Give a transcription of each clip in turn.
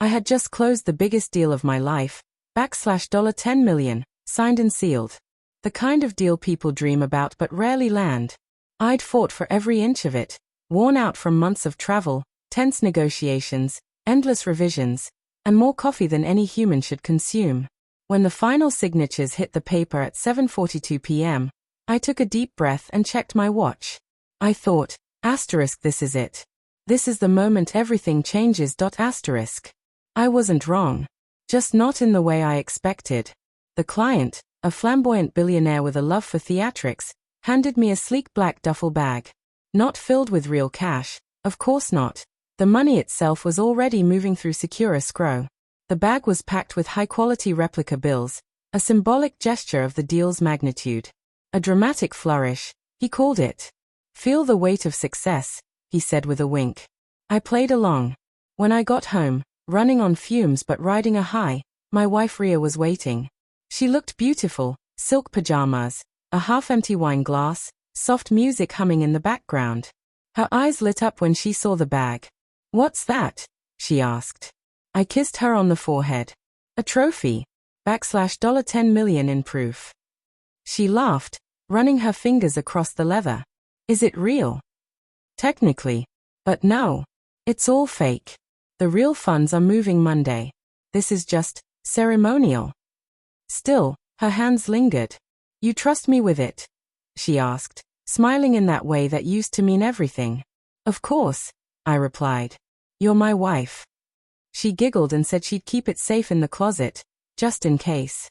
I had just closed the biggest deal of my life, $10 million, signed and sealed. The kind of deal people dream about but rarely land. I'd fought for every inch of it, worn out from months of travel, tense negotiations, endless revisions, and more coffee than any human should consume. When the final signatures hit the paper at 7:42 p.m., I took a deep breath and checked my watch. I thought, this is it. This is the moment everything changes. I wasn't wrong. Just not in the way I expected. The client, a flamboyant billionaire with a love for theatrics, handed me a sleek black duffel bag. Not filled with real cash, of course not. The money itself was already moving through secure escrow. The bag was packed with high-quality replica bills, a symbolic gesture of the deal's magnitude. A dramatic flourish, he called it. Feel the weight of success, he said with a wink. I played along. When I got home, running on fumes but riding a high, my wife Ria was waiting. She looked beautiful, silk pajamas, a half-empty wine glass, soft music humming in the background. Her eyes lit up when she saw the bag. "What's that?" she asked. I kissed her on the forehead. "A trophy. $10 million in proof." She laughed, running her fingers across the leather. "Is it real?" "Technically. But no. It's all fake. The real funds are moving Monday. This is just ceremonial." Still, her hands lingered. "You trust me with it?" she asked, smiling in that way that used to mean everything. "Of course," I replied. "You're my wife." She giggled and said she'd keep it safe in the closet, just in case.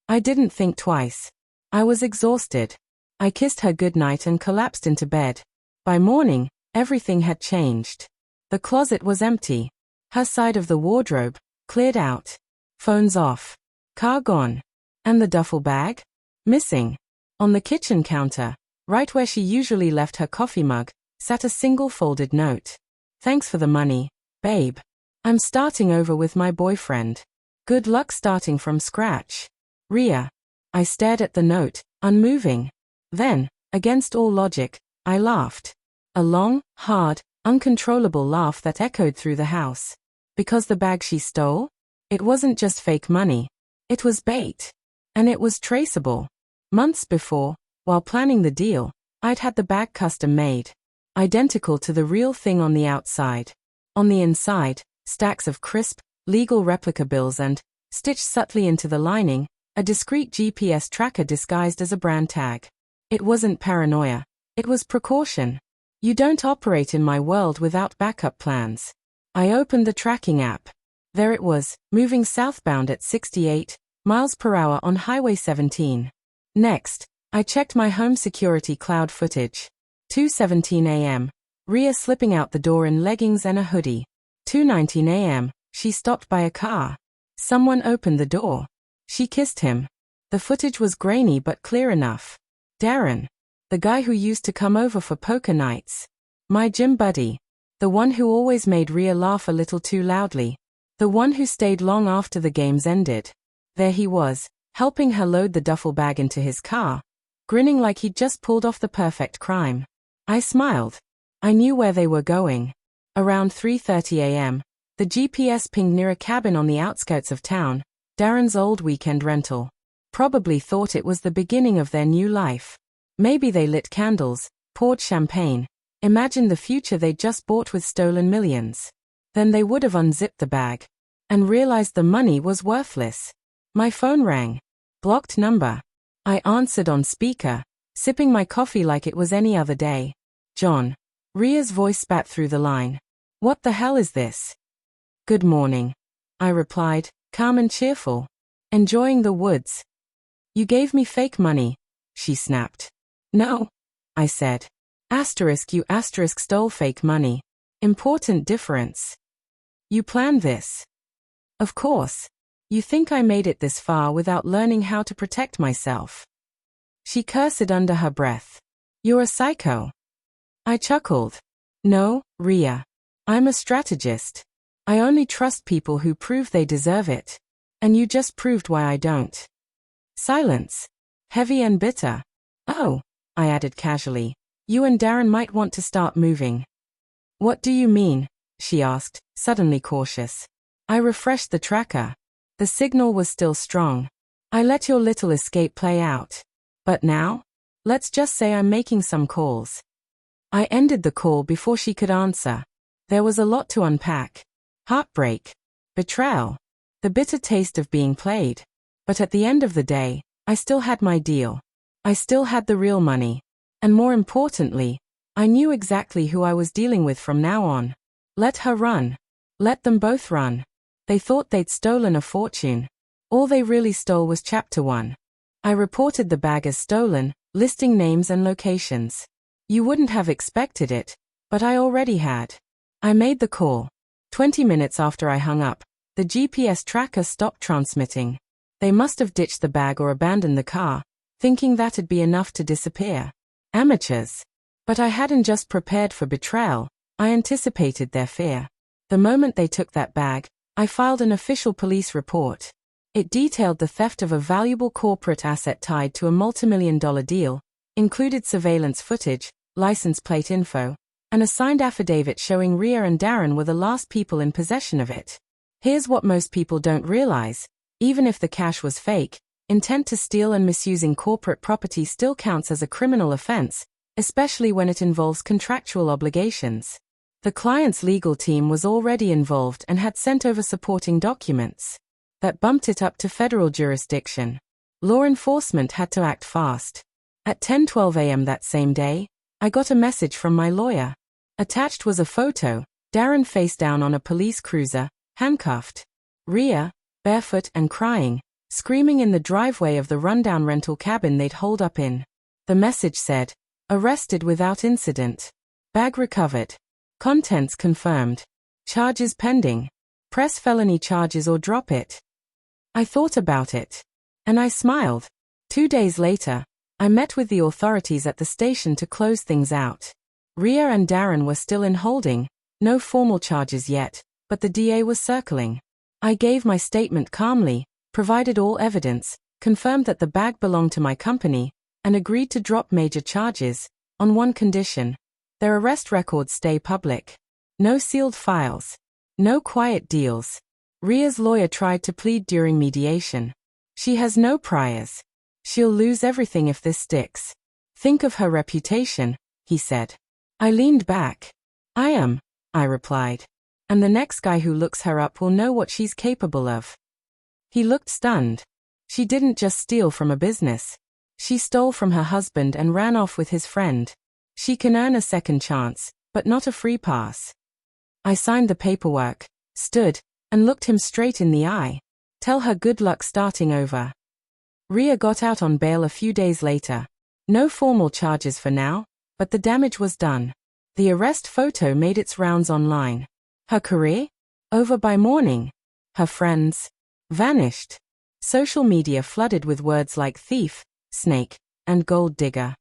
I didn't think twice. I was exhausted. I kissed her goodnight and collapsed into bed. By morning, everything had changed. The closet was empty. Her side of the wardrobe, cleared out. Phones off. Car gone. And the duffel bag? Missing. On the kitchen counter, right where she usually left her coffee mug, sat a single folded note. "Thanks for the money, babe. I'm starting over with my boyfriend. Good luck starting from scratch. Ria." I stared at the note, unmoving. Then, against all logic, I laughed. A long, hard, uncontrollable laugh that echoed through the house. Because the bag she stole? It wasn't just fake money. It was bait. And it was traceable. Months before, while planning the deal, I'd had the bag custom made. Identical to the real thing on the outside. On the inside, stacks of crisp, legal replica bills and, stitched subtly into the lining, a discreet GPS tracker disguised as a brand tag. It wasn't paranoia. It was precaution. You don't operate in my world without backup plans. I opened the tracking app. There it was, moving southbound at 68 miles per hour on Highway 17. Next, I checked my home security cloud footage. 2:17 a.m. Ria slipping out the door in leggings and a hoodie. 2:19 a.m. She stopped by a car. Someone opened the door. She kissed him. The footage was grainy but clear enough. Darren. The guy who used to come over for poker nights. My gym buddy. The one who always made Ria laugh a little too loudly. The one who stayed long after the games ended. There he was, helping her load the duffel bag into his car, grinning like he'd just pulled off the perfect crime. I smiled. I knew where they were going. Around 3:30 a.m., the GPS pinged near a cabin on the outskirts of town, Darren's old weekend rental. Probably thought it was the beginning of their new life. Maybe they lit candles, poured champagne, imagined the future they'd just bought with stolen millions. Then they would have unzipped the bag and realized the money was worthless. My phone rang. Blocked number. I answered on speaker, sipping my coffee like it was any other day. "John." Ria's voice spat through the line. "What the hell is this?" "Good morning," I replied, calm and cheerful. "Enjoying the woods." "You gave me fake money," she snapped. "No," I said. You stole fake money. Important difference. "You planned this." "Of course. You think I made it this far without learning how to protect myself?" She cursed under her breath. "You're a psycho." I chuckled. "No, Ria. I'm a strategist. I only trust people who prove they deserve it. And you just proved why I don't." Silence. Heavy and bitter. "Oh," I added casually. "You and Darren might want to start moving." "What do you mean?" she asked, suddenly cautious. I refreshed the tracker. The signal was still strong. I let your little escape play out. But now? Let's just say I'm making some calls. I ended the call before she could answer. There was a lot to unpack. Heartbreak. Betrayal. The bitter taste of being played. But at the end of the day, I still had my deal. I still had the real money. And more importantly, I knew exactly who I was dealing with from now on. Let her run. Let them both run. They thought they'd stolen a fortune. All they really stole was Chapter 1. I reported the bag as stolen, listing names and locations. You wouldn't have expected it, but I already had. I made the call. 20 minutes after I hung up, the GPS tracker stopped transmitting. They must have ditched the bag or abandoned the car, thinking that'd be enough to disappear. Amateurs. But I hadn't just prepared for betrayal, I anticipated their fear. The moment they took that bag, I filed an official police report. It detailed the theft of a valuable corporate asset tied to a multimillion-dollar deal, included surveillance footage, license plate info, and a signed affidavit showing Ria and Darren were the last people in possession of it. Here's what most people don't realize. Even if the cash was fake, intent to steal and misusing corporate property still counts as a criminal offense, especially when it involves contractual obligations. The client's legal team was already involved and had sent over supporting documents. That bumped it up to federal jurisdiction. Law enforcement had to act fast. At 10:12 a.m. that same day, I got a message from my lawyer. Attached was a photo, Darren face down on a police cruiser, handcuffed. Ria, barefoot and crying, screaming in the driveway of the rundown rental cabin they'd holed up in. The message said, "Arrested without incident. Bag recovered. Contents confirmed. Charges pending. Press felony charges or drop it." I thought about it. And I smiled. 2 days later, I met with the authorities at the station to close things out. Ria and Darren were still in holding, no formal charges yet, but the DA was circling. I gave my statement calmly, provided all evidence, confirmed that the bag belonged to my company, and agreed to drop major charges, on one condition. Their arrest records stay public. No sealed files. No quiet deals. Ria's lawyer tried to plead during mediation. She has no priors. She'll lose everything if this sticks. Think of her reputation, he said. I leaned back. I am, I replied. And the next guy who looks her up will know what she's capable of. He looked stunned. She didn't just steal from a business. She stole from her husband and ran off with his friend. She can earn a second chance, but not a free pass. I signed the paperwork, stood, and looked him straight in the eye. Tell her good luck starting over. Ria got out on bail a few days later. No formal charges for now, but the damage was done. The arrest photo made its rounds online. Her career? Over by morning. Her friends? Vanished. Social media flooded with words like thief, snake, and gold digger.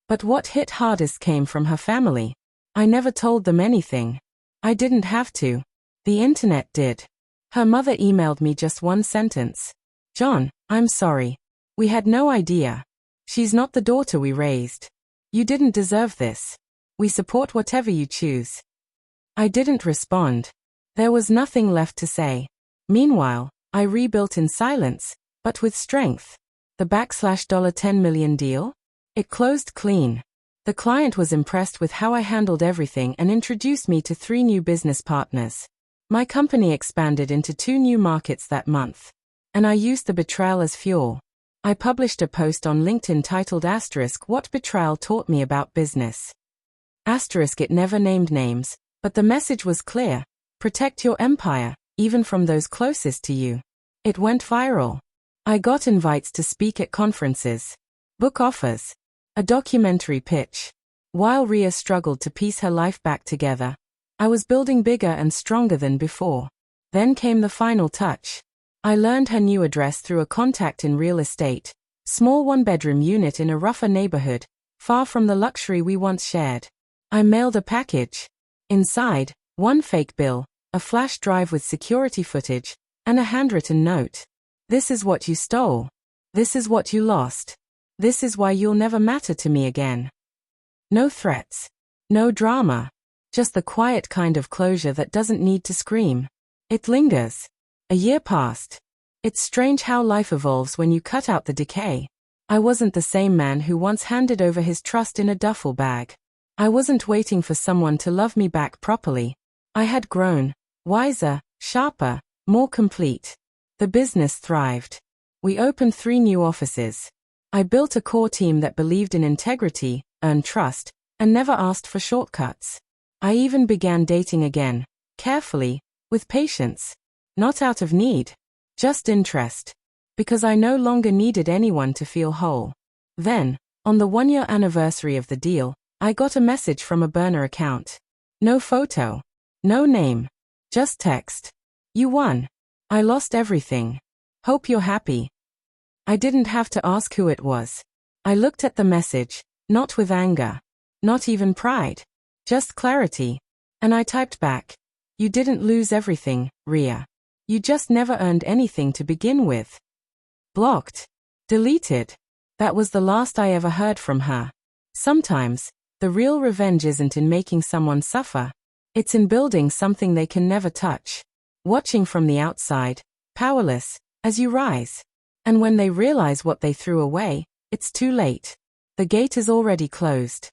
But what hit hardest came from her family. I never told them anything. I didn't have to. The internet did. Her mother emailed me just one sentence. "John, I'm sorry. We had no idea. She's not the daughter we raised. You didn't deserve this. We support whatever you choose." I didn't respond. There was nothing left to say. Meanwhile, I rebuilt in silence, but with strength. The $10 million deal? It closed clean. The client was impressed with how I handled everything and introduced me to 3 new business partners. My company expanded into 2 new markets that month. And I used the betrayal as fuel. I published a post on LinkedIn titled What Betrayal Taught Me About Business. It never named names, but the message was clear. Protect your empire, even from those closest to you. It went viral. I got invites to speak at conferences. Book offers. A documentary pitch. While Ria struggled to piece her life back together, I was building bigger and stronger than before. Then came the final touch. I learned her new address through a contact in real estate. Small 1-bedroom unit in a rougher neighborhood, far from the luxury we once shared. I mailed a package. Inside, 1 fake bill, a flash drive with security footage, and a handwritten note. "This is what you stole. This is what you lost. This is why you'll never matter to me again." No threats. No drama. Just the quiet kind of closure that doesn't need to scream. It lingers. A year passed. It's strange how life evolves when you cut out the decay. I wasn't the same man who once handed over his trust in a duffel bag. I wasn't waiting for someone to love me back properly. I had grown, wiser, sharper, more complete. The business thrived. We opened 3 new offices. I built a core team that believed in integrity, earned trust, and never asked for shortcuts. I even began dating again, carefully, with patience. Not out of need, just interest. Because I no longer needed anyone to feel whole. Then, on the 1-year anniversary of the deal, I got a message from a burner account. No photo. No name. Just text. You won. I lost everything. Hope you're happy. I didn't have to ask who it was. I looked at the message, not with anger. Not even pride. Just clarity. And I typed back. You didn't lose everything, Ria. You just never earned anything to begin with. Blocked. Deleted. That was the last I ever heard from her. Sometimes, the real revenge isn't in making someone suffer. It's in building something they can never touch. Watching from the outside, powerless, as you rise. And when they realize what they threw away, it's too late. The gate is already closed.